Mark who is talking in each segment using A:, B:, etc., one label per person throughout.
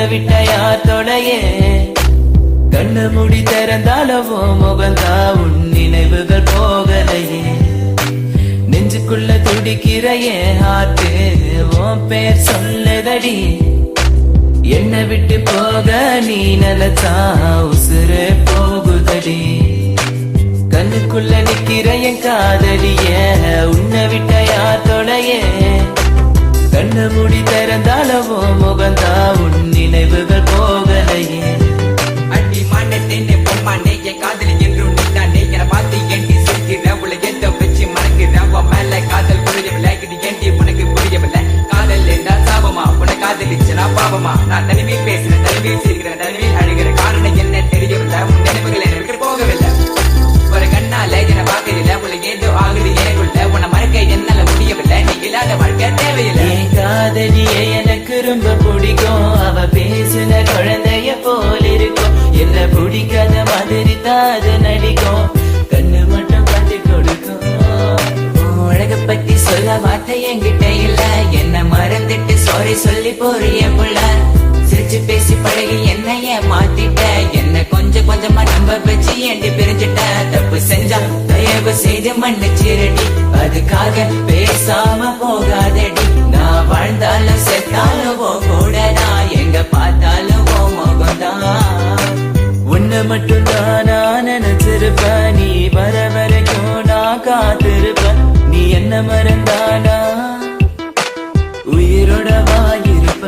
A: விட்ட யாத்தோடையே கண்ணு முடி திறந்தாலவோ முகந்தா உன் நினைவுகள் போகலையே நெஞ்சுக்குள்ள துடிக்கிறையே ஹார்ட்டு உன் பேர் சொல்லுதடி என்ன விட்டு போக நீ நினைச்சா உசுறு போகுதடி கண்ணுக்குள்ள நிக்கிற என் காதலிய உன்னை விட்ட யாத்தோடையே கண்ணு முடி திறந்தாலவோ முகந்தா உன் நினைவுகள் போகலையே
B: அடி மாண்டேனே பொம்மாண்டே என் காதலி என்றும் நீதானே என பார்த்து ஏண்டி சிரிக்கிற உள்ள எந்த வச்சு மறக்கிற உன் மேல காதல் புரியவில்லை இது ஏண்டி உனக்கு புரியவில்லை காதல் என்றால் சாபமா உன காதலிச்சனா பாவமா நான் தனிமையில் பேசுறேன் தனிமையில் சிரிக்கிறேன் தனிமையில் அழுகிற காரணம் என்ன தெரியவில்லை உன் நினைவுகள் எனக்கு போகவில்லை ஒரு கண்ணால என பார்க்கல உள்ள ஏதோ ஆகுது எனக்குள்ள உன்னை மறக்க என்னால முடியவில்லை நீ இல்லாத வாழ்க்கை தேவையில்லை
A: காதலியே எனக்கு ரொம்ப பிடிக்கும் அவ பேசுன குழந்தைய போல இருக்கும் என்ன பிடிக்காத மாதிரி தாது நடிக்கும் கண்ணு மட்டும் பார்த்து கொடுக்கும்
B: அழக பத்தி சொல்ல வார்த்தை என்கிட்ட இல்ல என்ன மறந்துட்டு சாரி சொல்லி போறிய புள்ள சிரிச்சு பேசி பழகி என்னைய மாத்திட்ட என்ன கொஞ்சம் கொஞ்சமா நம்ப வச்சு ஏண்டி பிரிஞ்சிட்ட தப்பு செஞ்சா தயவு செய்து மன்னிச்சிரடி அதுக்காக பேசாம போகாதடி நான் வாழ்ந்தாலும் செத்தாலும் கூட நான் எங்க பார்த்தாலும் முகம்தான்
A: உன்னை மட்டும் தானா நினைச்சிருப்ப நீ வர வரைக்கும் நான் காத்திருப்ப நீ என்ன மறந்தானா உயிரோட வாயிருப்ப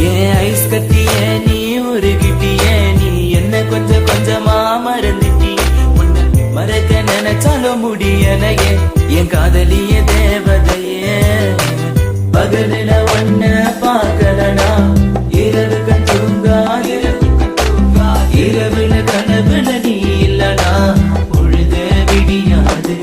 A: ஏன் ஐஸ் கட்டிய நீ உருகிட்டிய நீ என்ன கொஞ்சம் கொஞ்சமா மறந்துட்டி உன்னை மறக்க நினைச்சாலும் முடியலையே என் காதலிய தேவதையே பகலில ஒன்ன பார்க்கலனா இரவு கண் தூங்காது இரவுல கனவுல நீ இல்லனா பொழுது விடியாது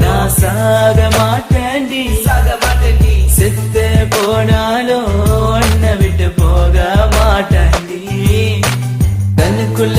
A: நான் சாக மாட்டேன்டி செத்து போனாலும் உன்னை விட்டு போக மாட்டேன்டி கண்ணுக்குள்ள